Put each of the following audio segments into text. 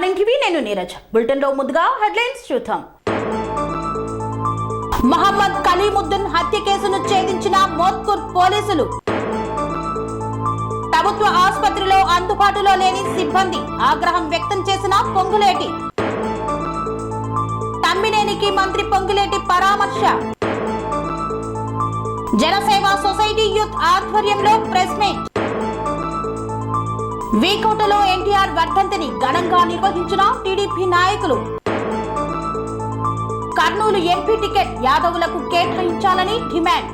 Morning TV నేను Neeraj bulletin లో ముందుగా హెడ్లైన్స్ చూద్దాం. మహమ్మద్ కలీముద్దీన్ హత్య కేసును ఛేదించిన మోత్కూర్ పోలీసులు. ప్రభుత్వ ఆసుపత్రిలో అందుబాటులో లేని సిబ్బంది ఆగ్రహం వ్యక్తం చేసిన పొంగులేటి. తమ్మినేనికి మంత్రి పొంగులేటి పరామర్శ. జనసేవ సొసైటీ యూత్ ఆధ్వర్యంలో ప్రెస్ మీట్. వీకోటలో ఎన్టీఆర్ వర్ధంతిని ఘనంగా నిర్వహించిన టీడీపీ నాయకులు. కర్నూలు ఎంపీ టికెట్ యాదవులకు కేటాయించాలని డిమాండ్.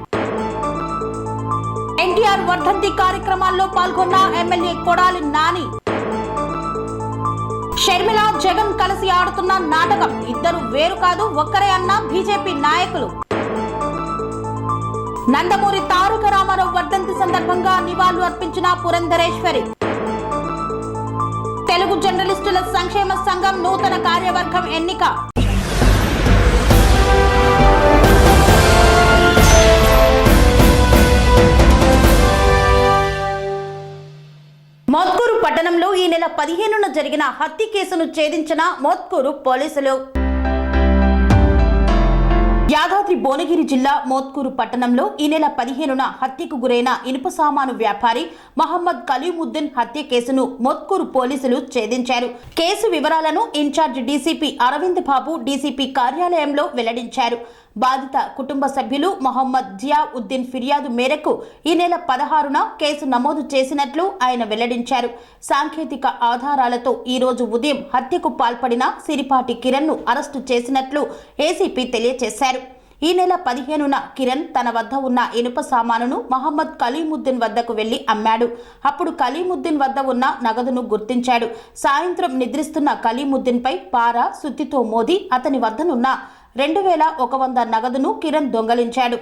ఎన్టీఆర్ వర్ధంతి కార్యక్రమాల్లో పాల్గొన్న ఎమ్మెల్యే కొడాలి నాని. షర్మిల జగన్ కలిసి ఆడుతున్న నాటకం, ఇద్దరు వేరు కాదు ఒక్కరే అన్న బీజేపీ నాయకులు. నందమూరి తారక రామారావు వర్ధంతి సందర్భంగా నివాళులు అర్పించిన పురంధరేశ్వరి. తెలుగు జర్నలిస్టుల సంక్షేమ సంఘం నూతన కార్యవర్గం ఎన్నిక. మోత్కూరు పట్టణంలో ఈ నెల 15న జరిగిన హత్య కేసును ఛేదించిన మోత్కూరు పోలీసులు. యాదాద్రి భువనగిరి జిల్లా మోత్కూరు పట్టణంలో ఈ నెల 15న హత్యకు గురైన ఇనుప సామాను వ్యాపారి మహమ్మద్ కలీముద్దీన్ హత్య కేసును మోత్కూరు పోలీసులు ఛేదించారు. కేసు వివరాలను ఇన్ఛార్జ్ డీసీపీ అరవింద్ బాబు డీసీపీ కార్యాలయంలో వెల్లడించారు. బాధిత కుటుంబ సభ్యులు మహమ్మద్ జియా ఉద్దీన్ ఫిర్యాదు మేరకు ఈ నెల 16న కేసు నమోదు చేసినట్లు ఆయన వెల్లడించారు. సాంకేతిక ఆధారాలతో ఈ రోజు ఉదయం హత్యకు పాల్పడిన సిరిపాటి కిరణ్ ను అరెస్టు చేసినట్లు ఏసీపీ తెలియజేశారు. ఈ నెల 15న కిరణ్ తన వద్ద ఉన్న ఇనుప సామానును మహమ్మద్ కలీముద్దీన్ వద్దకు వెళ్లి అమ్మాడు. అప్పుడు కలీముద్దీన్ వద్ద ఉన్న నగదును గుర్తించాడు. సాయంత్రం నిద్రిస్తున్న కలీముద్దీన్ పై పార సుత్తితో మోది అతని వద్దనున్న 2100 నగదును కిరణ్ దొంగలించాడు.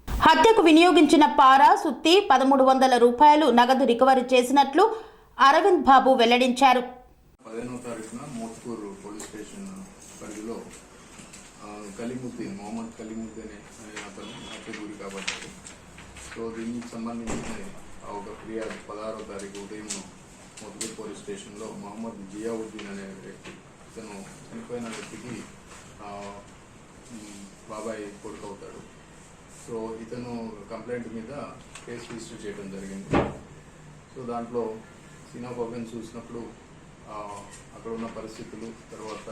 హత్యకు వినియోగించిన పార సుత్తి 1300 రూపాయలు నగదు రికవరీ చేసినట్లు అరవింద్ బాబు వెల్లడించారు. 15వ తారీఖున మోత్కూరు పోలీస్ స్టేషన్ పరిధిలో మొహమ్మద్ కలీముద్దీన్ అనే అతను హత్య గురి కాబట్టి సో దీనికి సంబంధించిన ఒక ఫిర్యాదు 16వ తారీఖు ఉదయం మోత్కూరు పోలీస్ స్టేషన్లో మహమ్మద్ జియావుద్దీన్ అనే వ్యక్తి, ఇతను చనిపోయిన వ్యక్తికి బాబాయ్ కొడుకు అవుతాడు. సో ఇతను కంప్లైంట్ మీద కేసు రిజిస్టర్ చేయడం జరిగింది. సో దాంట్లో సీన్ ఆఫ్ అఫెన్స్ చూసినప్పుడు అక్కడ ఉన్న పరిస్థితులు, తర్వాత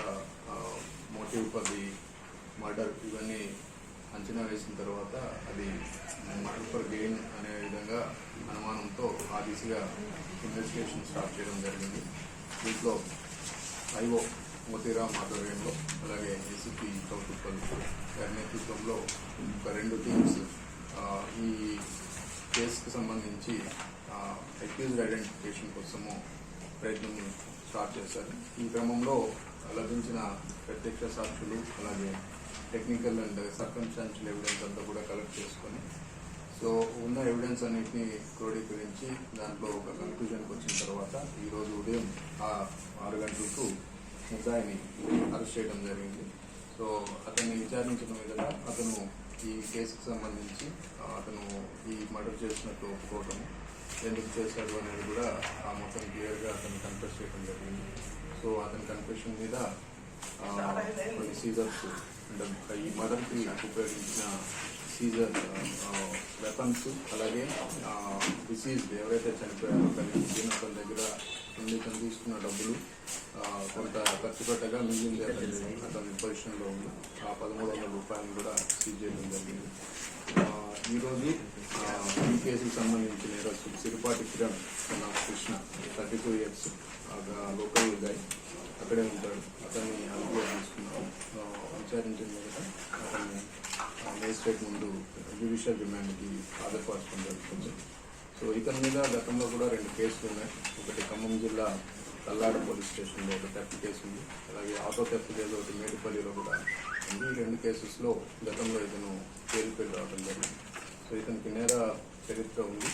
మోటివ్ ఫర్ ది మర్డర్ ఇవన్నీ అంచనా వేసిన తర్వాత అది మర్డర్ ఫర్ గెయిన్ అనే విధంగా అనుమానంతో ఆ దిశగా ఇన్వెస్టిగేషన్ స్టార్ట్ చేయడం జరిగింది. దీంట్లో ఐఓ మోతీరామ్ ఆధ్వర్యంలో అలాగే ఏసీపీ చౌటుప్పల్ గారి నేతృత్వంలో ఒక 2 టీమ్స్ ఈ కేసుకు సంబంధించి అక్యూజ్డ్ ఐడెంటిఫికేషన్ కోసము ప్రయత్నం స్టార్ట్ చేశారు. ఈ క్రమంలో లభించిన ప్రత్యక్ష సాక్షులు అలాగే టెక్నికల్ అండ్ సర్కమ్స్టాన్షియల్ ఎవిడెన్స్ అంతా కూడా కలెక్ట్ చేసుకొని సో ఉన్న ఎవిడెన్స్ అన్నింటినీ క్రోడీకరించి దాంట్లో ఒక కన్క్లూజన్కి వచ్చిన తర్వాత ఈరోజు ఉదయం 6 గంటలకు ముద్దాయిని అరెస్ట్ చేయడం జరిగింది. సో అతన్ని విచారించిన మీదట అతను ఈ కేసుకు సంబంధించి అతను ఈ మర్డర్ చేసినట్టు ఒప్పుకోవటము, ఎందుకు చేశాడు అనేది కూడా మొత్తం క్లియర్గా అతను కన్ఫెస్ చేయడం జరిగింది. సో అతని కన్ఫెషన్ మీద కొన్ని సీజర్స్ అంటే ఈ మర్డర్కి ఉపయోగించిన సీజర్ వెపన్స్ అలాగే డిసీజ్డ్ ఎవరైతే చనిపోయారో కలిగి అతని దగ్గర నుండి తను తీసుకున్న డబ్బులు కొంత ఖర్చు పెట్టగా మిగిలింది అతని పొజిషన్లో ఉంది. ఆ 1300 రూపాయలు కూడా సీజ్ చేయడం జరిగింది. ఈరోజు ఈ కేసుకు సంబంధించిన నేరస్తుడు Siripati Kiran Krishna 32 years local guy అక్కడే ఉంటాడు. అతన్ని అదుపులో తీసుకున్నాం. విచారించిన మీద అతన్ని మేజిస్ట్రేట్ ముందు జ్యుడిషియల్ రిమాండ్కి హాజరుపరచడం జరుగుతుంది. సో ఇతని మీద గతంలో కూడా 2 కేసులు ఉన్నాయి. ఒకటి ఖమ్మం జిల్లా కల్లాడ పోలీస్ స్టేషన్లో ఒక థెఫ్ట్ కేసు ఉంది, అలాగే ఆటో థెఫ్ట్ కేసు ఒకటి మేడిపల్లిలో కూడా ఉంది. ఈ 2 కేసెస్లో గతంలో ఇతను జైలుకి రావడం జరిగింది. సో ఇతనికి నేర చరిత్ర ఉంది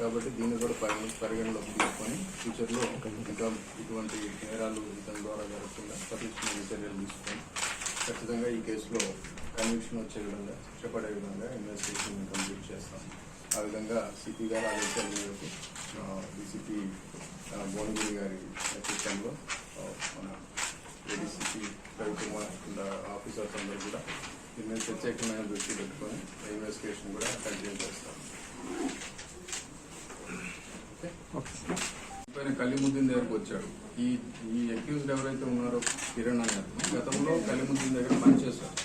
కాబట్టి దీన్ని కూడా పరిగణలోకి తీసుకొని ఫ్యూచర్లో ఇంకా ఇటువంటి నేరాలు ఇతని ద్వారా జరగకుండా పటిష్టమైన చర్యలు తీసుకొని ఖచ్చితంగా ఈ కేసులో కన్విక్షన్ వచ్చే విధంగా శిక్షపడే విధంగా ఇన్వెస్టిగేషన్ కంప్లీట్ చేస్తాం. ఆ విధంగా సిపి గారు ఆదేశాల మేరకు డీసీపీ భువనగిరి గారి నేతృత్వంలో మన ఏడీసీపీ రవికుమార్ అండ్ ఆఫీసర్స్ అందరూ కూడా దీని మీద ప్రత్యేకమైన దృష్టి పెట్టుకొని ఇన్వెస్టిగేషన్ కూడా కంటిన్యూ చేస్తారు. పైన కలీముద్దీన్ దగ్గరకు వచ్చాడు. ఈ అక్యూజ్డ్ ఎవరైతే ఉన్నారో కిరణ్ అనే అతను గతంలో కలీముద్దీన్ దగ్గర పనిచేశారు.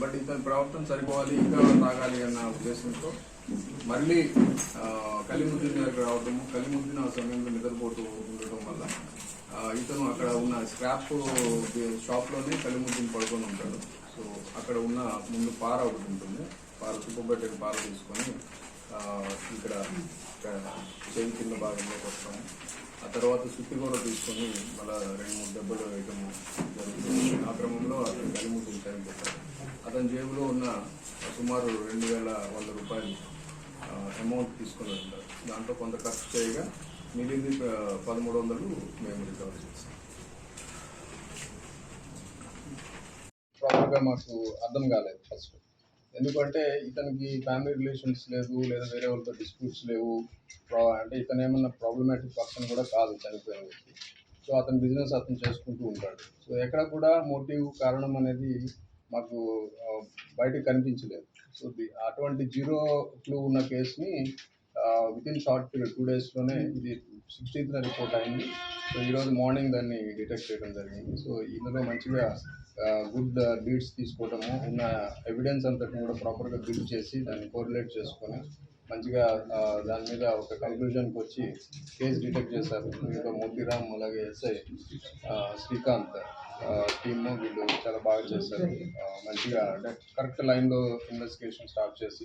బట్ ఇతని ప్రవర్తన సరిపోవాలి, ఇంకా తాగాలి అన్న ఉద్దేశంతో మళ్ళీ కలీముద్దీన్ దగ్గర రావడము, కలీముద్దీన్ ఆ సమయంలో నిద్రపోతూ ఉండటం వల్ల ఇతను అక్కడ ఉన్న స్క్రాప్ షాప్లోనే కలీముద్దీన్ పడుకొని ఉంటాడు. సో అక్కడ ఉన్న ముందు పార ఒకటి ఉంటుంది, పార చుట్టుబట్టిన పార తీసుకొని ఇక్కడ చెవి కింద భాగంలోకి వస్తాము. ఆ తర్వాత సుత్తి కూడా తీసుకొని మళ్ళీ 2-3 దెబ్బలు వేయటం జరుగుతుంది. ఆ క్రమంలో అతను కలీముద్దీన్ చనిపోతాడు. అతని జేబులో ఉన్న సుమారు 2,100 రూపాయలు అమౌంట్ తీసుకొని ఉంటారు. దాంట్లో కొంత ఖర్చు చేయగా మిగిలింది 1,300 మేము రికవర్ చేస్తాం. ప్రాపర్గా మాకు అర్థం కాలేదు ఫస్ట్, ఎందుకంటే ఇతనికి ఫ్యామిలీ రిలేషన్స్ లేదు, లేదా వేరే వాళ్ళతో డిస్ప్యూట్స్ లేవు. అంటే ఇతను ఏమన్నా ప్రాబ్లమాటిక్ పర్సన్ కూడా కాదు చనిపోయిన వ్యక్తి. సో అతని బిజినెస్ అతను చేసుకుంటూ ఉంటాడు. సో ఎక్కడ కూడా మోటివ్ కారణం అనేది మాకు బయటకు కనిపించలేదు. సో అటువంటి 0 క్లూ ఉన్న కేసుని వితిన్ షార్ట్ పీరియడ్ 2 డేస్లోనే ఇది 16th రిపోర్ట్ అయింది. సో ఈరోజు మార్నింగ్ దాన్ని డిటెక్ట్ చేయడం జరిగింది. సో ఇందులో మంచిగా గుడ్ లీడ్స్ తీసుకోవడము, ఉన్న ఎవిడెన్స్ అంతటిని కూడా ప్రాపర్గా బిల్డ్ చేసి దాన్ని కోరిలేట్ చేసుకొని మంచిగా దాని మీద ఒక కంక్లూజన్కి వచ్చి కేసు డిటెక్ట్ చేశారు. ఇంకా మోతీరామ్ అలాగే ఎస్ఐ శ్రీకాంత్ టీమ్ వీళ్ళు చాలా బాగా చేశారు. మంచిగా అంటే కరెక్ట్ లైన్లో ఇన్వెస్టిగేషన్ స్టార్ట్ చేసి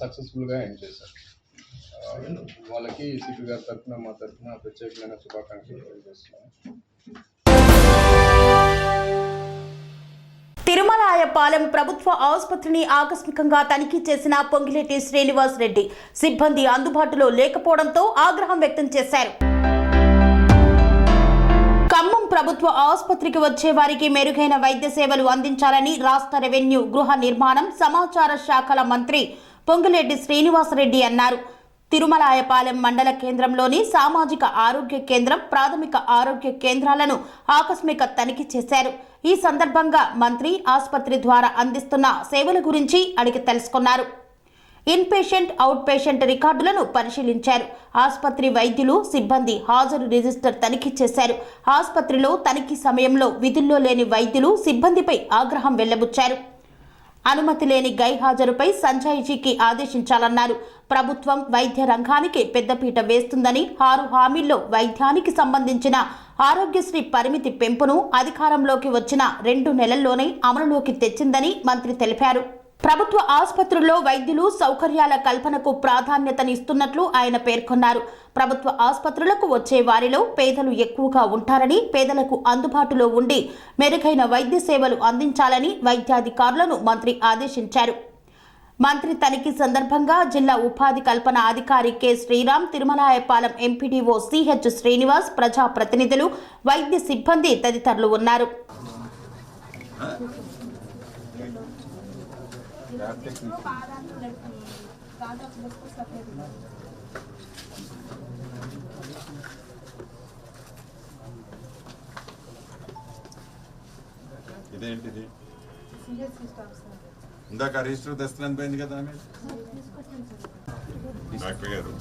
సక్సెస్ఫుల్గా ఎండ్ చేశారు. వాళ్ళకి సిపి గారి తరఫున మా తరఫున ప్రత్యేకమైన శుభాకాంక్షలు తెలియజేస్తున్నాను. తిరుమలాయపాలెం ప్రభుత్వ ఆసుపత్రిని ఆకస్మికంగా తనిఖీ చేసిన పొంగిలేటి శ్రీనివాస్ రెడ్డి సిబ్బంది అందుబాటులో లేకపోవడంతో ఆగ్రహం వ్యక్తం చేశారు. ఖమ్మం ప్రభుత్వ ఆసుపత్రికి వచ్చే వారికి మెరుగైన వైద్య సేవలు అందించాలని రాష్ట్ర రెవెన్యూ, గృహ నిర్మాణం, సమాచార శాఖల మంత్రి పొంగిలేటి శ్రీనివాస్ రెడ్డి అన్నారు. తిరుమలాయపాలెం మండల కేంద్రంలోని సామాజిక ఆరోగ్య కేంద్రం, ప్రాథమిక ఆరోగ్య కేంద్రాలను ఆకస్మిక తనిఖీ చేశారు. ఈ సందర్భంగా మంత్రి ఆసుపత్రి ద్వారా అందిస్తున్న సేవల గురించి అడిగి తెలుసుకున్నారు. ఇన్ పేషెంట్, అవుట్ పేషెంట్ రికార్డులను పరిశీలించారు. ఆసుపత్రి వైద్యులు, సిబ్బంది హాజరు రిజిస్టర్ తనిఖీ చేశారు. ఆసుపత్రిలో తనిఖీ సమయంలో విధుల్లో లేని వైద్యులు, సిబ్బందిపై ఆగ్రహం వెళ్లబుచ్చారు. అనుమతి లేని గైహాజరుపై సంజాయిషీకి ఆదేశించాలన్నారు. ప్రభుత్వం వైద్య రంగానికి పెద్దపీట వేస్తుందని, 6 హామీల్లో వైద్యానికి సంబంధించిన ఆరోగ్యశ్రీ పరిమితి పెంపును అధికారంలోకి వచ్చిన 2 నెలల్లోనే అమలులోకి తెచ్చిందని మంత్రి తెలిపారు. ప్రభుత్వ ఆసుపత్రుల్లో వైద్యులు, సౌకర్యాల కల్పనకు ప్రాధాన్యతనిస్తున్నట్లు ఆయన పేర్కొన్నారు. ప్రభుత్వ ఆసుపత్రులకు వచ్చే వారిలో పేదలు ఎక్కువగా ఉంటారని, పేదలకు అందుబాటులో ఉండి మెరుగైన వైద్య సేవలు అందించాలని వైద్యాధికారులను మంత్రి ఆదేశించారు. మంత్రి తనిఖీ సందర్భంగా జిల్లా ఉపాధి కల్పన అధికారి K Sriram, Tirumalayapalem MPDO CH Srinivas, ప్రజాప్రతినిధులు, వైద్య సిబ్బంది తదితరులు ఉన్నారు. ఇదేంటిది? ఇందాక రిజిస్టర్ తెస్తున్నాను పోయింది కదా ఆమె. డాక్టర్ గారు,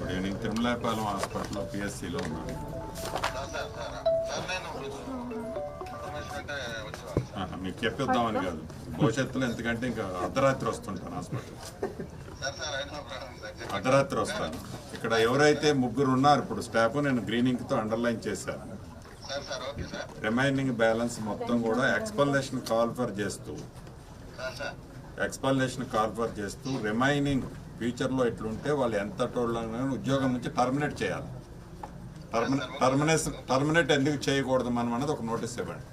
నేను తిరుమలాయపాలెం హాస్పిటల్లో పిఎస్సిలో ఉన్నాను. మీకు చెప్పిద్దామని కాదు, భవిష్యత్తులో ఎందుకంటే ఇంకా అర్ధరాత్రి వస్తుంటాను హాస్పిటల్, అర్ధరాత్రి వస్తాను. ఇక్కడ ఎవరైతే 3 ఉన్నారు ఇప్పుడు స్టాఫ్, నేను గ్రీనింగ్తో అండర్లైన్ చేశాను. రిమైనింగ్ బ్యాలెన్స్ మొత్తం కూడా ఎక్స్పల్నేషన్ కాల్ఫర్ చేస్తూ రిమైనింగ్ ఫ్యూచర్లో ఇట్లుంటే వాళ్ళు ఎంత ఉద్యోగం నుంచి టర్మినేట్ చేయాలి. టర్మినేట్ ఎందుకు చేయకూడదు మనం అన్నది ఒక నోటీస్ ఇవ్వండి.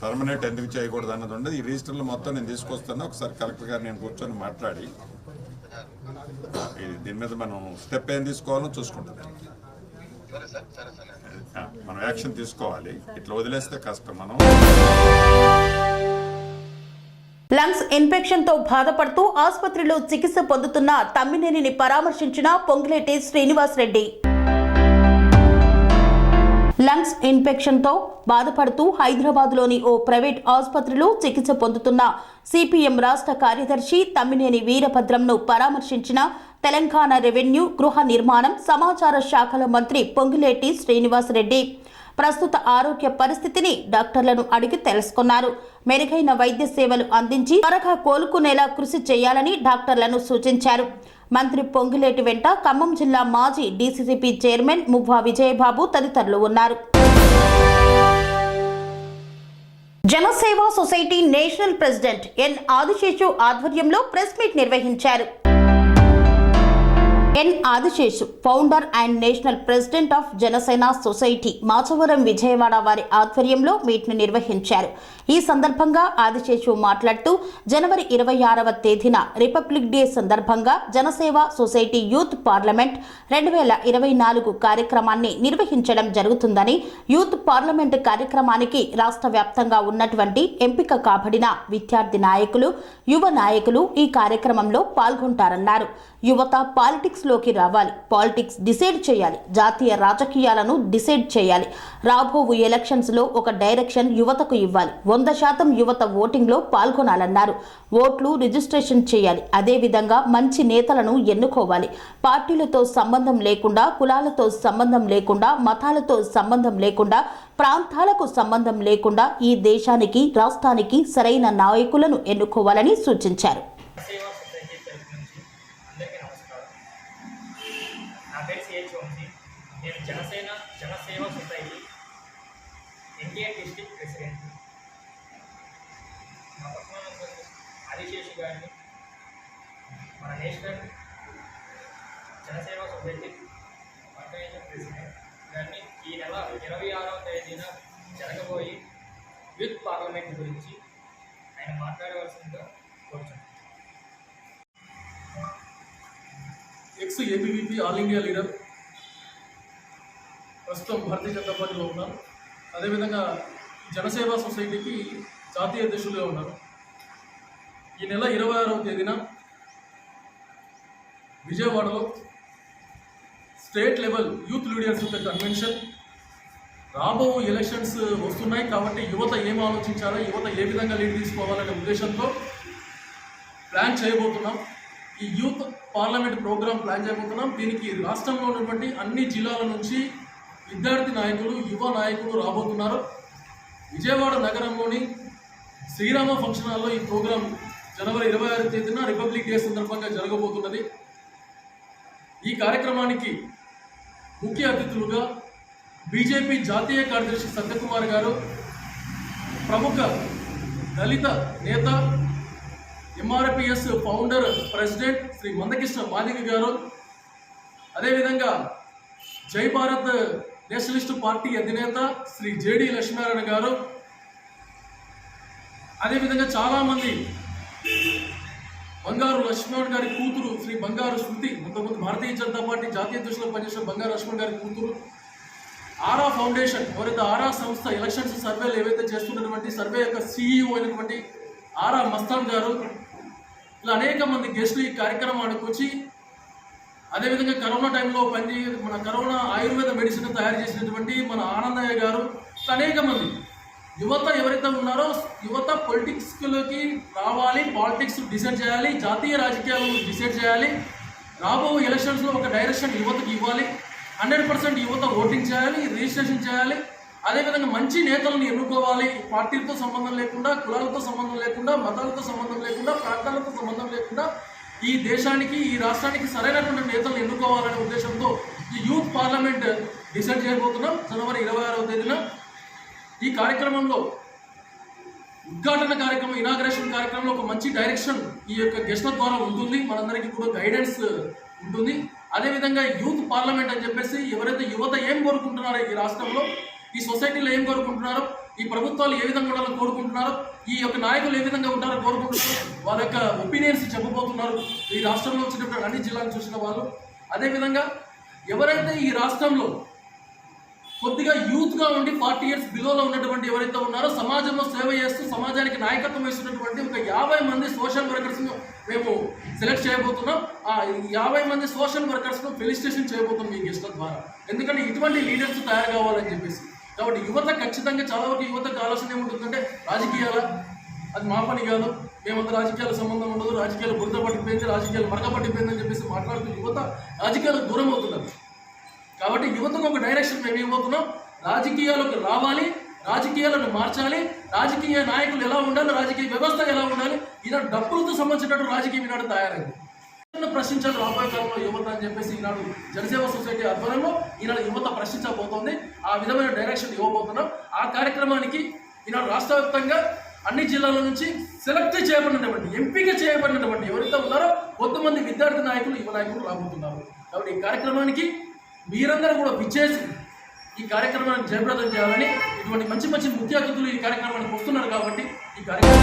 టర్మినేట్ ఎందుకు చేయకూడదు అన్నది ఉండదు. ఈ రిజిస్టర్లో మొత్తం నేను తీసుకొస్తాను. ఒకసారి కలెక్టర్ గారు నేను కూర్చొని మాట్లాడి దీని మీద మనం స్టెప్ ఏం తీసుకోవాలో చూసుకుంటుంది. మనం యాక్షన్ తీసుకోవాలి. ఇట్లా వదిలేస్తే కష్టం. మనం లంగ్స్ ఇన్ఫెక్షన్ తో బాధపడుతూ ఆసుపత్రిలో చికిత్స పొందుతున్న తమ్మినేనిని పరామర్శించిన పొంగిలేటి శ్రీనివాస్ రెడ్డి. లంగ్స్ ఇన్ఫెక్షన్తో బాధపడుతూ హైదరాబాద్లోని ఓ ప్రైవేట్ ఆసుపత్రిలో చికిత్స పొందుతున్న సిపిఎం రాష్ట్ర కార్యదర్శి తమ్మినేని వీరభద్రంను పరామర్శించిన తెలంగాణ రెవెన్యూ, గృహ నిర్మాణం, సమాచార శాఖల మంత్రి పొంగులేటి శ్రీనివాసరెడ్డి ప్రస్తుత ఆరోగ్య పరిస్థితిని డాక్టర్లను అడిగి తెలుసుకున్నారు. మెరుగైన వైద్య సేవలు అందించి త్వరగా కోలుకునేలా కృషి చేయాలని డాక్టర్లను సూచించారు. మంత్రి పొంగులేటి వెంట ఖమ్మం జిల్లా మాజీ డీసీసీపీ చైర్మన్ మువ్వా విజయబాబు తదితరులు ఉన్నారు. Janaseva society national president N Adiseshu ఆధ్వర్యంలో ప్రెస్ మీట్ నిర్వహించారు. N Adiseshu founder and national president of Janasena society Machavaram Vijayawada వారి ఆధ్వర్యంలో మీట్ను నిర్వహించారు. ఈ సందర్భంగా ఆదిశేషు మాట్లాడుతూ జనవరి 26వ తేదీన రిపబ్లిక్ డే సందర్భంగా జనసేవ సొసైటీ యూత్ పార్లమెంట్ 2024 కార్యక్రమాన్ని నిర్వహించడం జరుగుతుందని, యూత్ పార్లమెంట్ కార్యక్రమానికి రాష్ట్ర వ్యాప్తంగా ఉన్నటువంటి ఎంపిక కాబడిన విద్యార్థి నాయకులు, యువ నాయకులు ఈ కార్యక్రమంలో పాల్గొంటారన్నారు. యువత పాలిటిక్స్ లోకి రావాలి, పాలిటిక్స్ డిసైడ్ చేయాలి, జాతీయ రాజకీయాలను డిసైడ్ చేయాలి. రాబోవు ఎలక్షన్స్ లో ఒక డైరెక్షన్ యువతకు ఇవ్వాలి. 100% యువత ఓటింగ్ లో పాల్గొనాలన్నారు. ఓట్లు రిజిస్ట్రేషన్ చేయాలి. అదేవిధంగా మంచి నేతలను ఎన్నుకోవాలి. పార్టీలతో సంబంధం లేకుండా, కులాలతో సంబంధం లేకుండా, మతాలతో సంబంధం లేకుండా, ప్రాంతాలకు సంబంధం లేకుండా ఈ దేశానికి, రాష్ట్రానికి సరైన నాయకులను ఎన్నుకోవాలని సూచించారు. నేను జనసేవ సొసైటీ ఎన్టీఆర్ డిస్ట్రిక్ట్ ప్రెసిడెంట్. మా పక్కన ఆదిశేషు గారిని మన నేషనల్ జనసేవ సొసైటీ ఆర్గనైజేషన్ ప్రెసిడెంట్ గారిని ఈ నెల 26వ తేదీన జరగబోయే యూత్ పార్లమెంట్ గురించి ఆయన మాట్లాడవలసిందిగా కోరుచున్నాను. X ABVP all India leader, ప్రస్తుతం భారతీయ జనతా పార్టీలో ఉన్నారు. అదేవిధంగా జనసేవ సొసైటీకి జాతీయ అధ్యక్షులుగా ఉన్నారు. ఈ నెల 26వ తేదీన విజయవాడలో స్టేట్ లెవెల్ యూత్ లీడర్స్ యొక్క కన్వెన్షన్, రాబో ఎలక్షన్స్ వస్తున్నాయి కాబట్టి యువత ఏం ఆలోచించాలో, యువత ఏ విధంగా లీడ్ తీసుకోవాలనే ఉద్దేశంతో ప్లాన్ చేయబోతున్నాం. ఈ యూత్ పార్లమెంట్ ప్రోగ్రామ్ ప్లాన్ చేయబోతున్నాం. దీనికి రాష్ట్రంలో ఉన్నటువంటి అన్ని జిల్లాల నుంచి విద్యార్థి నాయకులు, యువ నాయకులు రాబోతున్నారు. విజయవాడ నగరంలోని శ్రీరామ ఫంక్షన్ హాల్లో ఈ ప్రోగ్రాం జనవరి 26వ తేదీన రిపబ్లిక్ డే సందర్భంగా జరగబోతున్నది. ఈ కార్యక్రమానికి ముఖ్య అతిథులుగా బీజేపీ జాతీయ కార్యదర్శి సత్యకుమార్ గారు, ప్రముఖ దళిత నేత, ఎంఆర్పిఎస్ ఫౌండర్ ప్రెసిడెంట్ శ్రీ మందకృష్ణ మాదిగ గారు, అదేవిధంగా జై భారత్ నేషనలిస్ట్ పార్టీ అధినేత శ్రీ జేడి లక్ష్మీనారాయణ గారు, అదేవిధంగా చాలామంది, బంగారు లక్ష్మణ్ గారి కూతురు శ్రీ బంగారు శృతి, కొంతమంది భారతీయ జనతా పార్టీ జాతీయ అధ్యక్షులు పనిచేసిన బంగారు లక్ష్మణ్ గారి కూతురు, ఆరా ఫౌండేషన్ ఎవరైతే ఆరా సంస్థ ఎలక్షన్స్ సర్వేలు ఏవైతే చేస్తున్నటువంటి సర్వే యొక్క CEO అయినటువంటి ఆరా మస్తాన్ గారు, ఇలా అనేక మంది గెస్టులు ఈ కార్యక్రమానికి వచ్చి, అదేవిధంగా కరోనా టైంలో మన కరోనా ఆయుర్వేద మెడిసిన్ తయారు చేసినటువంటి మన ఆనందయ్య గారు, అనేక మంది యువత ఎవరైతే ఉన్నారో, యువత పొలిటిక్స్లోకి రావాలి, పాలిటిక్స్ డిసైడ్ చేయాలి, జాతీయ రాజకీయాలను డిసైడ్ చేయాలి, రాబో ఎలక్షన్స్లో ఒక డైరెక్షన్ యువతకి ఇవ్వాలి, 100% యువత ఓటింగ్ చేయాలి, రిజిస్ట్రేషన్ చేయాలి. అదేవిధంగా మంచి నేతలను ఎన్నుకోవాలి. పార్టీలతో సంబంధం లేకుండా, కులాలతో సంబంధం లేకుండా, మతాలతో సంబంధం లేకుండా, ప్రాంతాలతో సంబంధం లేకుండా ఈ దేశానికి, ఈ రాష్ట్రానికి సరైనటువంటి నేతలను ఎన్నుకోవాలనే ఉద్దేశంతో ఈ యూత్ పార్లమెంట్ డిసైడ్ చేయబోతున్నాం జనవరి 26వ తేదీన. ఈ కార్యక్రమంలో ఉద్ఘాటన కార్యక్రమం, ఇనాగ్రేషన్ కార్యక్రమంలో ఒక మంచి డైరెక్షన్ ఈ యొక్క గెస్ట్ల ద్వారా ఉంటుంది. మనందరికీ కూడా గైడెన్స్ ఉంటుంది. అదేవిధంగా యూత్ పార్లమెంట్ అని చెప్పేసి ఎవరైతే యువత ఏం కోరుకుంటున్నారో, ఈ రాష్ట్రంలో ఈ సొసైటీలో ఏం కోరుకుంటున్నారో, ఈ ప్రభుత్వాలు ఏ విధంగా ఉండాలని కోరుకుంటున్నారో, ఈ యొక్క నాయకులు ఏ విధంగా ఉంటారో కోరుకుంటున్నారో, వాళ్ళ యొక్క ఒపీనియన్స్ చెప్పబోతున్నారు ఈ రాష్ట్రంలో వచ్చినప్పుడు అన్ని జిల్లాలు చూసిన వాళ్ళు. అదేవిధంగా ఎవరైతే ఈ రాష్ట్రంలో కొద్దిగా యూత్గా ఉండి 40 years బిలోలో ఉన్నటువంటి ఎవరైతే ఉన్నారో, సమాజంలో సేవ చేస్తూ సమాజానికి నాయకత్వం వేస్తున్నటువంటి ఒక 50 మంది సోషల్ వర్కర్స్ను మేము సెలెక్ట్ చేయబోతున్నాం. ఆ 50 మంది సోషల్ వర్కర్స్ను ఫెలిసిటేషన్ చేయబోతున్నాం ఈ గెస్ట్ల ద్వారా. ఎందుకంటే ఇటువంటి లీడర్స్ తయారు కావాలని చెప్పేసి కాబట్టి యువత ఖచ్చితంగా చాలా వరకు యువతకు ఆలోచన ఏముంటుందంటే రాజకీయాల అది మా పని కాదు, మేమంతా రాజకీయాల సంబంధం ఉండదు, రాజకీయాలు బురద పట్టిపోయింది, రాజకీయాలు మరక పట్టిపోయిందని చెప్పేసి మాట్లాడుతూ యువత రాజకీయాలకు దూరం అవుతున్నారు. కాబట్టి యువతకు ఒక డైరెక్షన్ మేము ఏమవుతున్నాం, రాజకీయాలకు రావాలి, రాజకీయాలను మార్చాలి, రాజకీయ నాయకులు ఎలా ఉండాలి, రాజకీయ వ్యవస్థ ఎలా ఉండాలి, ఈనాడు డబ్బులతో సంబంధించినట్టు రాజకీయం ఈనాడు తయారైంది. ప్రశ్నించాలి రాబోయే కాలంలో యువత అని చెప్పేసి ఈనాడు జనసేవ సొసైటీ ఆధ్వర్యంలో ఈనాడు యువత ప్రశ్నించబోతోంది. ఆ విధమైన డైరెక్షన్ ఇవ్వబోతున్నాం. ఆ కార్యక్రమానికి ఈనాడు రాష్ట్ర వ్యాప్తంగా అన్ని జిల్లాల నుంచి సెలెక్ట్ చేయబడినటువంటి, ఎంపిక చేయబడినటువంటి ఎవరైతే ఉన్నారో కొంతమంది విద్యార్థి నాయకులు, యువ నాయకులు రాబోతున్నారు. కాబట్టి ఈ కార్యక్రమానికి మీరందరూ కూడా విచ్చేసి ఈ కార్యక్రమాన్ని జయప్రదం చేయాలని, ఇటువంటి మంచి మంచి ముఖ్య అతిథులు ఈ కార్యక్రమానికి వస్తున్నారు కాబట్టి ఈ కార్యక్రమం.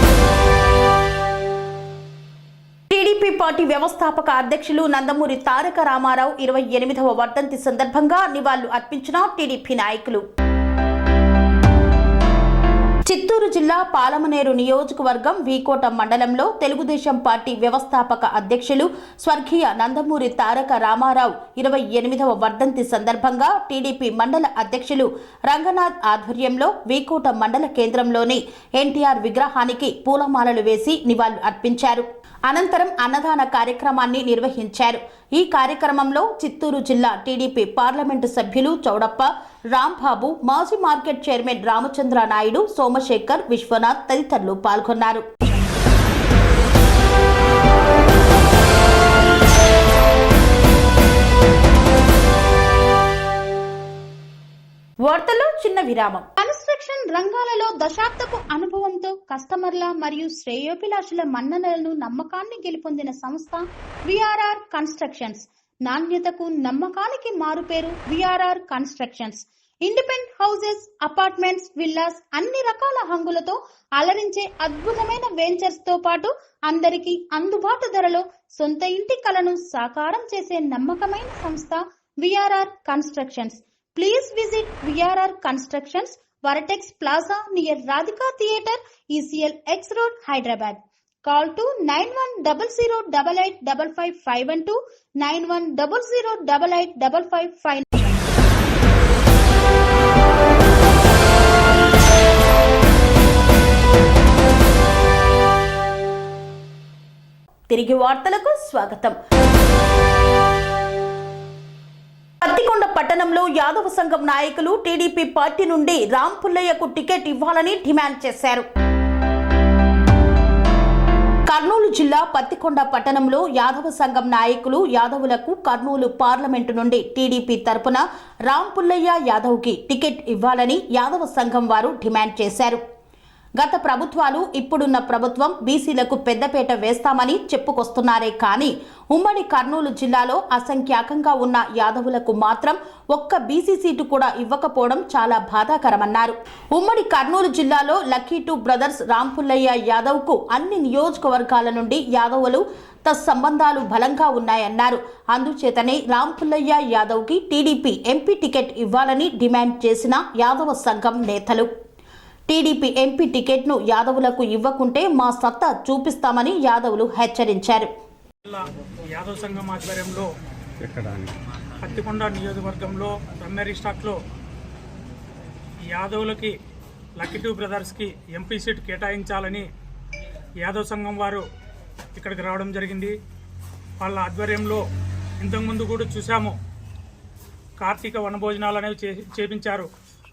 టీడీపీ పార్టీ వ్యవస్థాపక అధ్యక్షులు నందమూరి తారక రామారావు 28వ వర్ధంతి సందర్భంగా నివాళులు అర్పించిన టీడీపీ నాయకులు. చిత్తూరు జిల్లా పాలమనేరు నియోజకవర్గం వీకోట మండలంలో తెలుగుదేశం పార్టీ వ్యవస్థాపక అధ్యక్షులు స్వర్గీయ నందమూరి తారక రామారావు 28వ వర్ధంతి సందర్భంగా టీడీపీ మండల అధ్యక్షులు రంగనాథ్ ఆధ్వర్యంలో వీకోట మండల కేంద్రంలోని ఎన్టీఆర్ విగ్రహానికి పూలమాలలు వేసి నివాళులు అర్పించారు. అనంతరం అన్నదాన కార్యక్రమాన్ని నిర్వహించారు. ఈ కార్యక్రమంలో చిత్తూరు జిల్లా టీడీపీ పార్లమెంటు సభ్యులు చౌడప్ప, రాంబాబు, మాజీ మార్కెట్ చైర్మన్ రామచంద్ర నాయుడు, సోమశేఖర్, విశ్వనాథ్ తదితరులు పాల్గొన్నారు. వార్తల్లో చిన్న విరామం. కన్స్ట్రక్షన్ రంగాలలో దశాబ్దపు అనుభవంతో కస్టమర్ల మరియు శ్రేయోభిలాషుల మన్ననలను, నమ్మకాన్ని గెలుపొందిన సంస్థ విఆర్ఆర్ కన్స్ట్రక్షన్స్. నాణ్యతకు, నమ్మకానికి మారుపేరు VRR constructions. Independent houses, apartments, villas అన్ని రకాల హంగులతో అలరించే అద్భుతమైన వెంచర్స్ తో పాటు అందరికీ అందుబాటు ధరలో సొంత ఇంటి కలను సాకారం చేసే నమ్మకమైన సంస్థ VRR constructions. Please visit VRR Constructions, Varatex Plaza near Radhika Theatre, ECL X Road, Hyderabad. Call to 9100885552, 9100885559. తిరిగి వార్తలకు స్వాగతం. పత్తికొండ పట్టణంలో యాదవ సంఘం నాయకులు టీడీపీ పార్టీ నుండి రామ్ పుల్లయ్యకు టికెట్ ఇవ్వాలని డిమాండ్ చేశారు. కర్నూలు జిల్లా పత్తికొండ పట్టణంలో యాదవ సంఘం నాయకులు యాదవులకు కర్నూలు పార్లమెంటు నుండి టీడీపీ తరపున రామ్ పుల్లయ్య యాదవ్కి టికెట్ ఇవ్వాలని యాదవ సంఘం వారు డిమాండ్ చేశారు. గత ప్రభుత్వాలు, ఇప్పుడున్న ప్రభుత్వం బీసీలకు పెద్దపేట వేస్తామని చెప్పుకొస్తున్నారే కానీ ఉమ్మడి కర్నూలు జిల్లాలో అసంఖ్యాకంగా ఉన్న యాదవులకు మాత్రం ఒక్క బీసీ సీటు కూడా ఇవ్వకపోవడం చాలా బాధాకరమన్నారు. ఉమ్మడి కర్నూలు జిల్లాలో lucky two brothers Ram Pullaiah యాదవ్కు అన్ని నియోజకవర్గాల నుండి యాదవులు సంబంధాలు బలంగా ఉన్నాయన్నారు. అందుచేతనే రామ్ పుల్లయ్య యాదవ్కి టీడీపీ ఎంపీ టికెట్ ఇవ్వాలని డిమాండ్ చేసిన యాదవ సంఘం నేతలు. టీడీపీ ఎంపీ టికెట్ను యాదవులకు ఇవ్వకుంటే మా సత్తా చూపిస్తామని యాదవులు హెచ్చరించారు. యాదవ్ సంఘం ఆధ్వర్యంలో పత్తికొండ నియోజకవర్గంలో రమ్మేరీ స్టాక్లో యాదవులకి లక్కీ టూ బ్రదర్స్కి ఎంపీ సీట్ కేటాయించాలని యాదవ్ సంఘం వారు ఇక్కడికి రావడం జరిగింది. వాళ్ళ ఆధ్వర్యంలో ఇంతకుముందు కూడా చూసాము, కార్తీక వనభోజనాలు అనేవి చేపించారు.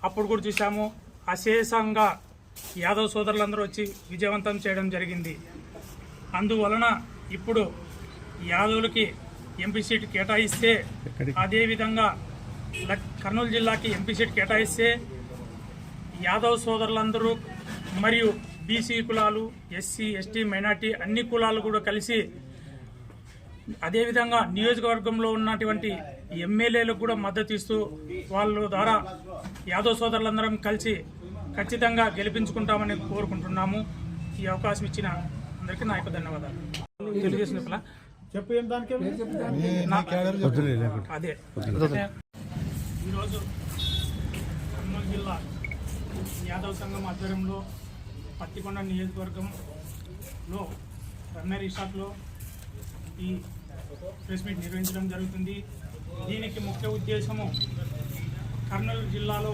అప్పుడు కూడా చూసాము. అశేషంగా యాదవ్ సోదరులందరూ వచ్చి విజయవంతం చేయడం జరిగింది. అందువలన ఇప్పుడు యాదవులకి ఎంపీ సీట్ కేటాయిస్తే, అదేవిధంగా కర్నూలు జిల్లాకి ఎంపీ సీట్ కేటాయిస్తే యాదవ్ సోదరులందరూ మరియు బీసీ కులాలు, ఎస్సీ, ఎస్టీ, మైనార్టీ అన్ని కులాలు కూడా కలిసి, అదేవిధంగా నియోజకవర్గంలో ఉన్నటువంటి ఎమ్మెల్యేలకు కూడా మద్దతు ఇస్తూ వాళ్ళ ద్వారా యాదవ్ సోదరులందరం కలిసి ఖచ్చితంగా గెలిపించుకుంటామని కోరుకుంటున్నాము. ఈ అవకాశం ఇచ్చిన అందరికీ నా యొక్క ధన్యవాదాలు. తెలుగుదేశం అదే ఈరోజు కర్నూలు జిల్లా యాదవ్ సంఘం ఆధ్వర్యంలో పత్తికొండ నియోజకవర్గంలో రమ్మేరీ షాప్లో ఈ ప్రెస్ మీట్ నిర్వహించడం జరుగుతుంది. దీనికి ముఖ్య ఉద్దేశము కర్నూలు జిల్లాలో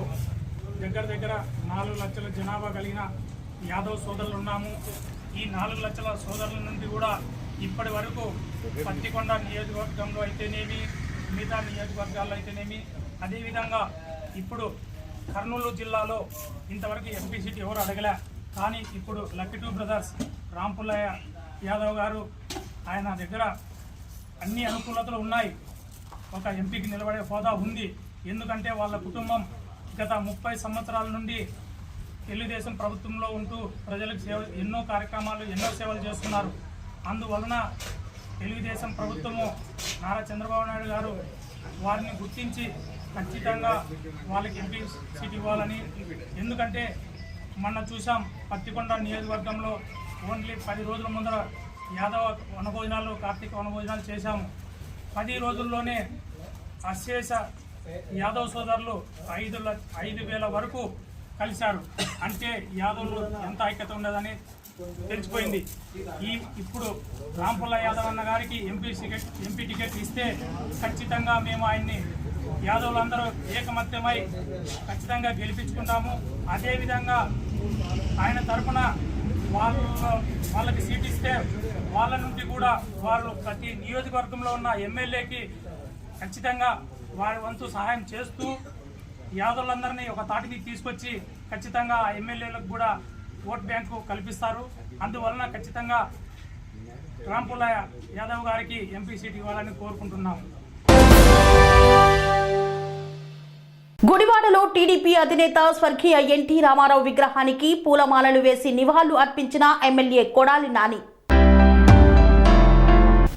దగ్గర దగ్గర 4 లక్షల జనాభా కలిగిన యాదవ్ సోదరులు ఉన్నాము. ఈ 4 లక్షల సోదరుల నుండి కూడా ఇప్పటి వరకు పత్తికొండ నియోజకవర్గంలో అయితేనేమి, మిగతా నియోజకవర్గాల్లో అయితేనేమి, అదేవిధంగా ఇప్పుడు కర్నూలు జిల్లాలో ఇంతవరకు ఎంపీ సీట్ ఎవరు అడగలే. కానీ ఇప్పుడు lucky two brothers Rampullayya Yadav గారు, ఆయన దగ్గర అన్ని అనుకూలతలు ఉన్నాయి. ఒక ఎంపీకి నిలబడే హోదా ఉంది. ఎందుకంటే వాళ్ళ కుటుంబం గత 30 సంవత్సరాల నుండి తెలుగుదేశం ప్రభుత్వంలో ఉంటూ ప్రజలకు ఎన్నో కార్యక్రమాలు, ఎన్నో సేవలు చేస్తున్నారు. అందువలన తెలుగుదేశం ప్రభుత్వము నారా చంద్రబాబు నాయుడు గారు వారిని గుర్తించి ఖచ్చితంగా వాళ్ళకి ఎంపీ సీట్ ఇవ్వాలని. ఎందుకంటే మొన్న చూసాం పత్తికొండ నియోజకవర్గంలో ఓన్లీ 10 రోజుల ముందర యాదవ వనభోజనాలు, కార్తీక వనభోజనాలు చేశాము. 10 రోజుల్లోనే అశేష యాదవ్ సోదరులు 5,000 వరకు కలిశారు. అంటే యాదవ్లు ఎంత ఐక్యత ఉండదని తెలిసిపోయింది. ఇప్పుడు రాంపుల్ల యాదవ్ అన్న గారికి ఎంపీ టికెట్ ఇస్తే ఖచ్చితంగా మేము ఆయన్ని యాదవులందరూ ఏకమత్యమై ఖచ్చితంగా గెలిపించుకుంటాము. అదేవిధంగా ఆయన తరఫున వాళ్ళకి సీట్ ఇస్తే వాళ్ళ నుండి కూడా వాళ్ళు ప్రతి నియోజకవర్గంలో ఉన్న ఎమ్మెల్యేకి ఖచ్చితంగా వారి వంతు సహాయం చేస్తూ యాదవులందరినీ ఒక తాటికి తీసుకొచ్చి ఖచ్చితంగా ఆ ఎమ్మెల్యేలకు కూడా ఓట్ బ్యాంకు కల్పిస్తారు. అందువలన ఖచ్చితంగా రాంపుల్ల యాదవ్ గారికి ఎంపీ సీట్ ఇవ్వాలని కోరుకుంటున్నాం. గుడివాడలో టీడీపీ అధినేత స్వర్గీయ ఎన్టీ రామారావు విగ్రహానికి పూలమాలలు వేసి నివాళులు అర్పించిన ఎమ్మెల్యే కొడాలి నాని.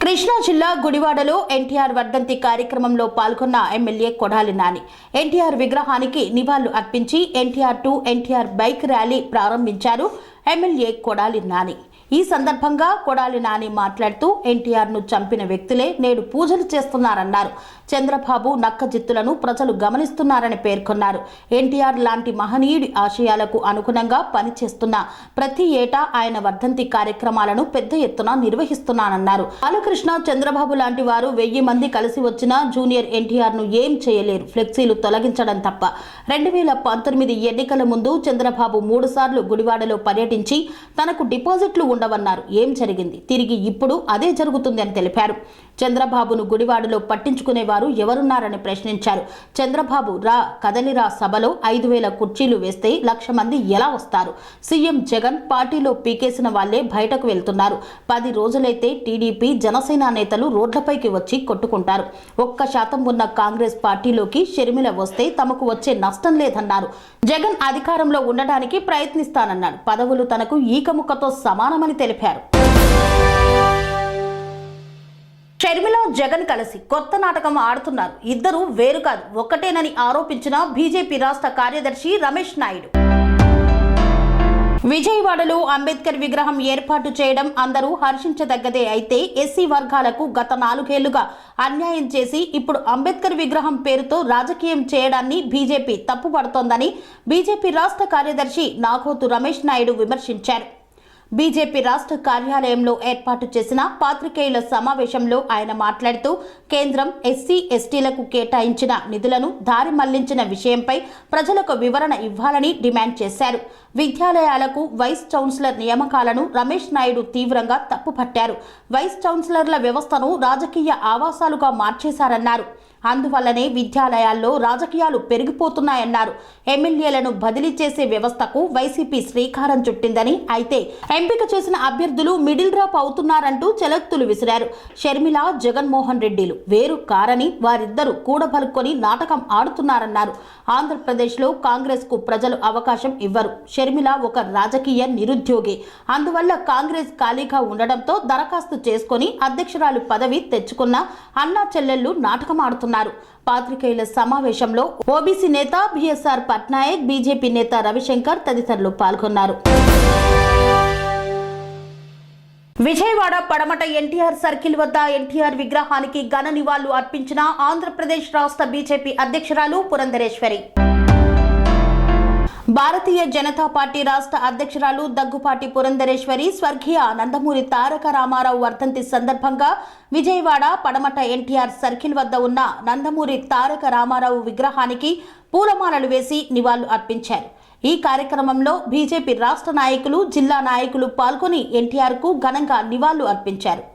కృష్ణా జిల్లా గుడివాడలో ఎన్టీఆర్ వర్ధంతి కార్యక్రమంలో పాల్గొన్న ఎమ్మెల్యే కొడాలి నాని ఎన్టీఆర్ విగ్రహానికి నివాళులు అర్పించి NTR to NTR bike rally ప్రారంభించారు ఎమ్మెల్యే కొడాలి నాని. ఈ సందర్భంగా కొడాలి నాని మాట్లాడుతూ ఎన్టీఆర్ను చంపిన వ్యక్తులే నేడు పూజలు చేస్తున్నారన్నారు. చంద్రబాబు నక్కజిత్తులను ప్రజలు గమనిస్తున్నారని పేర్కొన్నారు. ఎన్టీఆర్ లాంటి మహనీయుడి ఆశయాలకు అనుగుణంగా పనిచేస్తున్న ప్రతి ఏటా ఆయన వర్ధంతి కార్యక్రమాలను పెద్ద ఎత్తున నిర్వహిస్తున్నానన్నారు. బాలకృష్ణ, చంద్రబాబు లాంటి వారు 1000 మంది కలిసి వచ్చినా జూనియర్ ఎన్టీఆర్ను ఏం చేయలేరు, ఫ్లెక్సీలు తొలగించడం తప్ప. 2019 ఎన్నికల ముందు చంద్రబాబు 3 సార్లు గుడివాడలో పర్యటించి తనకు డిపాజిట్లు ఉండవన్నారు. ఏం జరిగింది? తిరిగి ఇప్పుడు అదే జరుగుతుంది అని తెలిపారు. చంద్రబాబును గుడివాడలో పట్టించుకునేవారు ఎవరున్నారని ప్రశ్నించారు. చంద్రబాబు రా కదలిరా సభలో 5,000 కుర్చీలు వేస్తే 1,00,000 మంది ఎలా వస్తారు? సీఎం జగన్ పార్టీలో పీకేసిన వాళ్లే బయటకు వెళ్తున్నారు. 10 రోజులైతే టీడీపీ, జనసేన నేతలు రోడ్లపైకి వచ్చి కొట్టుకుంటారు. 1% ఉన్న కాంగ్రెస్ పార్టీలోకి షర్మిల వస్తే తమకు వచ్చే నష్టం లేదన్నారు. జగన్ అధికారంలో ఉండడానికి ప్రయత్నిస్తానన్నాడు. పదవులు తనకు ఈకముక్కతో సమానమని తెలిపారు. షర్మిల, జగన్ కలిసి కొత్త నాటకం ఆడుతున్నారు. ఇద్దరు వేరు కాదు, ఒక్కటేనని ఆరోపించిన బీజేపీ రాష్ట్ర కార్యదర్శి రమేష్ నాయుడు. విజయవాడలో అంబేద్కర్ విగ్రహం ఏర్పాటు చేయడం అందరూ హర్షించదగ్గదే. అయితే ఎస్సీ వర్గాలకు గత 4 ఏళ్లుగా అన్యాయం చేసి ఇప్పుడు అంబేద్కర్ విగ్రహం పేరుతో రాజకీయం చేయడాన్ని బీజేపీ తప్పుపడుతోందని బీజేపీ రాష్ట్ర కార్యదర్శి నాగోతు రమేష్ నాయుడు విమర్శించారు. బీజేపీ రాష్ట్ర కార్యాలయంలో ఏర్పాటు చేసిన పాత్రికేయుల సమావేశంలో ఆయన మాట్లాడుతూ కేంద్రం ఎస్సీ ఎస్టీలకు కేటాయించిన నిధులను దారి మళ్లించిన విషయంపై ప్రజలకు వివరణ ఇవ్వాలని డిమాండ్ చేశారు. విద్యాలయాలకు వైస్ ఛాన్సలర్ నియామకాలను రమేష్ నాయుడు తీవ్రంగా తప్పుపట్టారు. వైస్ ఛాన్సలర్ల వ్యవస్థను రాజకీయ ఆవాసాలుగా మార్చేశారన్నారు. అందువల్లనే విద్యాలయాల్లో రాజకీయాలు పెరిగిపోతున్నాయన్నారు. ఎమ్మెల్యేలను బదిలీ చేసే వ్యవస్థకు వైసీపీ శ్రీకారం చుట్టిందని, అయితే ఎంపిక చేసిన అభ్యర్థులు మిడిల్ డ్రాప్ అవుతున్నారంటూ చెలక్తులు విసిరారు. షర్మిల, జగన్మోహన్ రెడ్డిలు వేరు కారని వారిద్దరూ కూడబలుక్కొని నాటకం ఆడుతున్నారన్నారు. ఆంధ్రప్రదేశ్లో కాంగ్రెస్ కు ప్రజలు అవకాశం ఇవ్వరు. షర్మిల ఒక రాజకీయ నిరుద్యోగి. అందువల్ల కాంగ్రెస్ ఖాళీగా ఉండడంతో దరఖాస్తు చేసుకుని అధ్యక్షురాలు పదవి తెచ్చుకున్న అన్నా చెల్లెళ్లు నాటకం ఆడుతున్నారు. పాత్రికేయుల సమావేశంలో ఓబీసీ నేత బిఎస్ఆర్ పట్నాయక్, బీజేపీ నేత రవిశంకర్ తదితరులు పాల్గొన్నారు. విజయవాడ పడమట ఎన్టీఆర్ సర్కిల్ వద్ద ఎన్టీఆర్ విగ్రహానికి ఘన నివాళులు అర్పించిన ఆంధ్రప్రదేశ్ రాష్ట్ర బీజేపీ అధ్యక్షురాలు పురంధరేశ్వరి. భారతీయ జనతా పార్టీ రాష్ట్ర అధ్యక్షురాలు దగ్గుపాటి పురంధరేశ్వరి స్వర్గీయ నందమూరి తారక రామారావు వర్ధంతి సందర్భంగా విజయవాడ పడమట ఎన్టీఆర్ సర్కిల్ వద్ద ఉన్న నందమూరి తారక రామారావు విగ్రహానికి పూలమాలలు వేసి నివాళులు అర్పించారు. ఈ కార్యక్రమంలో బీజేపీ రాష్ట్ర నాయకులు, జిల్లా నాయకులు పాల్గొని ఎన్టీఆర్కు ఘనంగా నివాళులు అర్పించారు.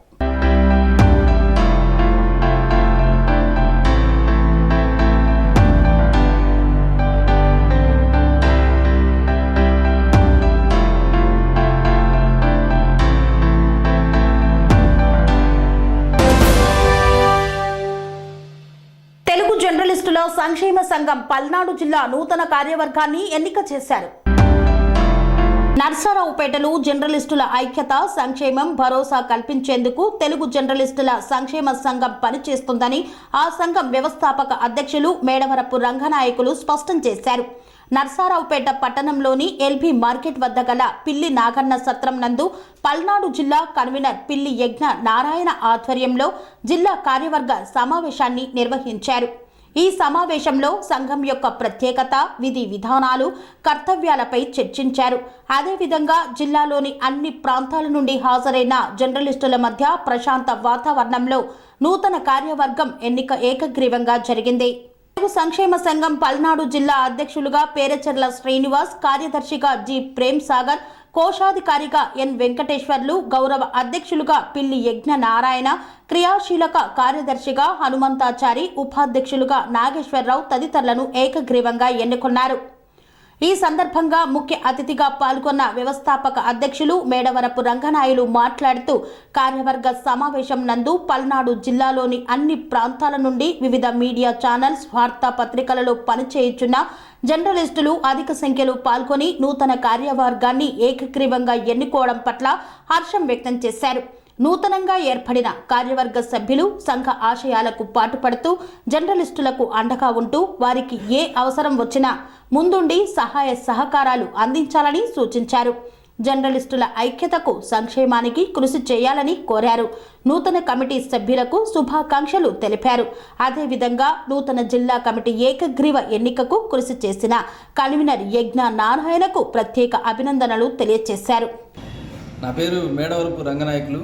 జర్నలిస్టుల సంక్షేమ సంఘం పల్నాడు జిల్లా నూతన కార్యవర్గాన్ని ఎన్నిక చేశారు. నర్సారావుపేటలో జర్నలిస్టుల ఐక్యత, సంక్షేమం, భరోసా కల్పించేందుకు తెలుగు జర్నలిస్టుల సంక్షేమ సంఘం పనిచేస్తుందని ఆ సంఘం వ్యవస్థాపక అధ్యక్షులు మేడవరపు రంగనాయకులు స్పష్టం చేశారు. నర్సారావుపేట పట్టణంలోని ఎల్బీ మార్కెట్ వద్ద గల పిల్లి నాగన్న సత్రం నందు పల్నాడు జిల్లా కన్వీనర్ పిల్లి యజ్ఞ నారాయణ ఆధ్వర్యంలో జిల్లా కార్యవర్గ సమావేశాన్ని నిర్వహించారు. ఈ సమావేశంలో సంఘం యొక్క ప్రత్యేకత, విధి విధానాలు, కర్తవ్యాలపై చర్చించారు. అదేవిధంగా జిల్లాలోని అన్ని ప్రాంతాల నుండి హాజరైన జర్నలిస్టుల మధ్య ప్రశాంత వాతావరణంలో నూతన కార్యవర్గం ఎన్నిక ఏకగ్రీవంగా జరిగింది. తెలుగు సంక్షేమ సంఘం పల్నాడు జిల్లా అధ్యక్షులుగా పేరచెర్ల శ్రీనివాస్, కార్యదర్శిగా జి ప్రేమ్ సాగర్, కోశాధికారిగా ఎన్ వెంకటేశ్వర్లు, గౌరవ అధ్యక్షులుగా పిల్లి యజ్ఞ నారాయణ, క్రియాశీలక కార్యదర్శిగా హనుమంతాచారి, ఉపాధ్యక్షులుగా నాగేశ్వరరావు తదితరులను ఏకగ్రీవంగా ఎన్నుకున్నారు. ఈ సందర్భంగా ముఖ్య అతిథిగా పాల్గొన్న వ్యవస్థాపక అధ్యక్షులు మేడవరపు రంగనాయులు మాట్లాడుతూ కార్యవర్గ సమావేశం నందు పల్నాడు జిల్లాలోని అన్ని ప్రాంతాల నుండి వివిధ మీడియా ఛానల్స్, వార్తాపత్రికలలో పనిచేయుచున్న జర్నలిస్టులు అధిక సంఖ్యలో పాల్గొని నూతన కార్యవర్గాన్ని ఏకగ్రీవంగా ఎన్నుకోవడం పట్ల హర్షం వ్యక్తం చేశారు. నూతనంగా ఏర్పడిన కార్యవర్గ సభ్యులు సంఘ ఆశయాలకు పాటుపడుతూ జర్నలిస్టులకు అండగా ఉంటూ వారికి ఏ అవసరం వచ్చినా ముందుండి సహాయ సహకారాలు అందించాలని సూచించారు. జర్నలిస్టుల ఐక్యతకు, సంక్షేమానికి కృషి చేయాలని కోరారు. నూతన కమిటీ సభ్యులకు శుభాకాంక్షలు తెలిపారు. అదేవిధంగా నూతన జిల్లా కమిటీ ఏకగ్రీవ ఎన్నికకు కృషి చేసిన కన్వీనర్ యజ్ఞ నారాయణకు ప్రత్యేక అభినందనలు తెలియజేశారు. నా పేరు మేడవరపు రంగనాయకులు,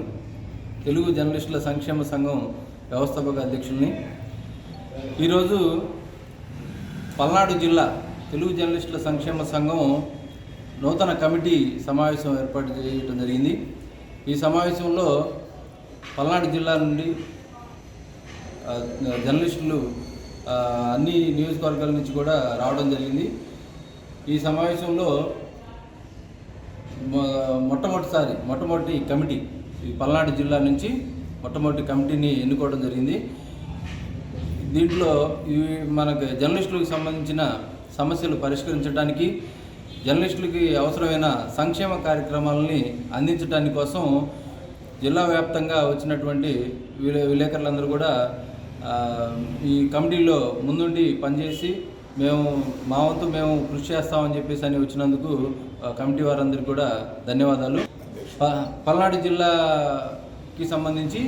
తెలుగు జర్నలిస్టుల సంక్షేమ సంఘం వ్యవస్థాపక అధ్యక్షుల్ని. ఈరోజు పల్నాడు జిల్లా తెలుగు జర్నలిస్టుల సంక్షేమ సంఘం నూతన కమిటీ సమావేశం ఏర్పాటు చేయడం జరిగింది. ఈ సమావేశంలో పల్నాడు జిల్లా నుండి జర్నలిస్టులు అన్ని నియోజకవర్గాల నుంచి కూడా రావడం జరిగింది. ఈ సమావేశంలో మొట్టమొదటి కమిటీ ఈ పల్నాడు జిల్లా నుంచి మొట్టమొదటి కమిటీని ఎన్నుకోవడం జరిగింది. దీంట్లో ఇవి మనకు జర్నలిస్టులకు సంబంధించిన సమస్యలు పరిష్కరించడానికి, జర్నలిస్టులకి అవసరమైన సంక్షేమ కార్యక్రమాలని అందించడానికి కోసం జిల్లా వ్యాప్తంగా వచ్చినటువంటి విలేకరులందరూ కూడా ఈ కమిటీలో ముందుండి పనిచేసి మా వంతు మేము కృషి చేస్తామని చెప్పేసి అని వచ్చినందుకు కమిటీ వారందరికీ కూడా ధన్యవాదాలు. పల్నాడు జిల్లాకి సంబంధించి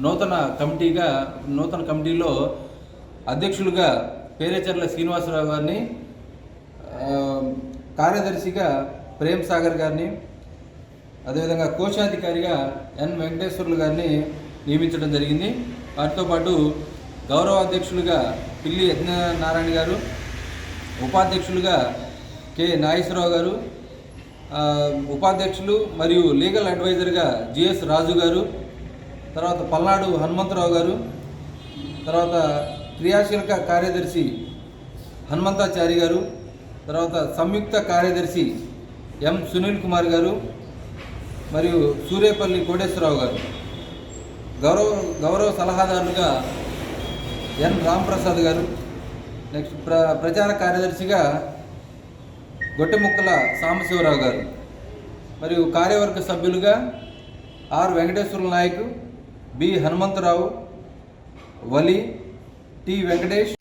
నూతన కమిటీలో అధ్యక్షులుగా పేరేచెర్ల శ్రీనివాసరావు గారిని, కార్యదర్శిగా ప్రేమ్ సాగర్ గారిని, అదేవిధంగా కోశాధికారిగా ఎన్ వెంకటేశ్వర్లు గారిని నియమించడం జరిగింది. వాటితో పాటు గౌరవ అధ్యక్షులుగా పిల్లి యజ్ఞ నారాయణ గారు, ఉపాధ్యక్షులుగా కె నాగేశ్వరరావు గారు, ఉపాధ్యక్షులు మరియు లీగల్ అడ్వైజర్గా జిఎస్ రాజు గారు, తర్వాత పల్నాడు హనుమంతరావు గారు, తర్వాత క్రియాశీలక కార్యదర్శి హనుమంతాచారి గారు, తర్వాత సంయుక్త కార్యదర్శి ఎం సునీల్ కుమార్ గారు మరియు సూర్యపల్లి కోటేశ్వరరావు గారు, గౌరవ సలహాదారులుగా ఎన్ రాంప్రసాద్ గారు, నెక్స్ట్ ప్రచార కార్యదర్శిగా గొట్టెముక్కల సాంబశివరావు గారు, మరియు కార్యవర్గ సభ్యులుగా R Venkateswara Nayak, B Hanumantharao, Vali, T Venkatesh.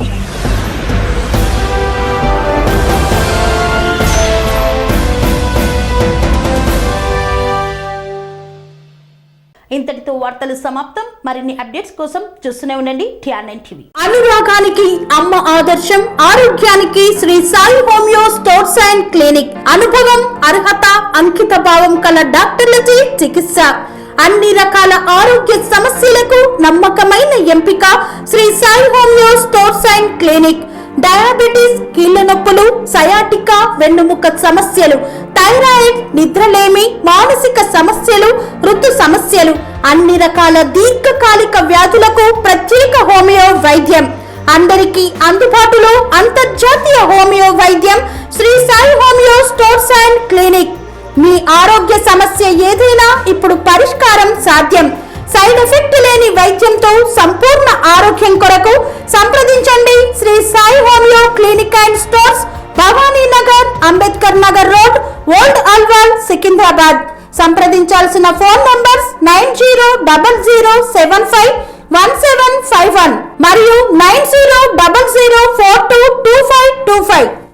ఇంతటితో వార్తలు సమాప్తం. మరిన్ని అప్డేట్స్ కోసం చూస్తూనే ఉండండి TR9 టీవీ. అనురాగానికి అమ్మ ఆదర్శం, ఆరోగ్యానికి Sri Sai homeo stores and clinic. అనుభవం, అర్హత, అంకిత భావం కల డాక్టర్లచే చికిత్స. అన్ని రకాల ఆరోగ్య సమస్యలకు నమ్మకమైన ఎంపిక Sri Sai homeo stores and clinic. Diabetes, కీళ్ల నొప్పులు, సయాటికా, వెన్నుముక సమస్యలు, థైరాయిడ్, నిద్రలేమి, మానసిక సమస్యలు, ఋతు సమస్యలు, అన్ని రకాల దీర్ఘకాలిక వ్యాధులకు ప్రత్యేక హోమియో వైద్యం. అందరికీ అందుబాటులో అంతర్జాతీయ హోమియో వైద్యం Sri Sai homeo stores and clinic. మీ ఆరోగ్య సమస్య ఏదైనా ఇప్పుడు పరిష్కారం సాధ్యం. సైడ్ ఎఫెక్ట్ లేని వైద్యంతో సంపూర్ణ ఆరోగ్యం కొరకు సంప్రదించండి Sri Sai homeo clinic and stores, Bhavani Nagar, Ambedkar Nagar road, old Alwal, Secunderabad. సంప్రదించాల్సిన ఫోన్ నంబర్స్ 9000751751 మరియు 9000422525.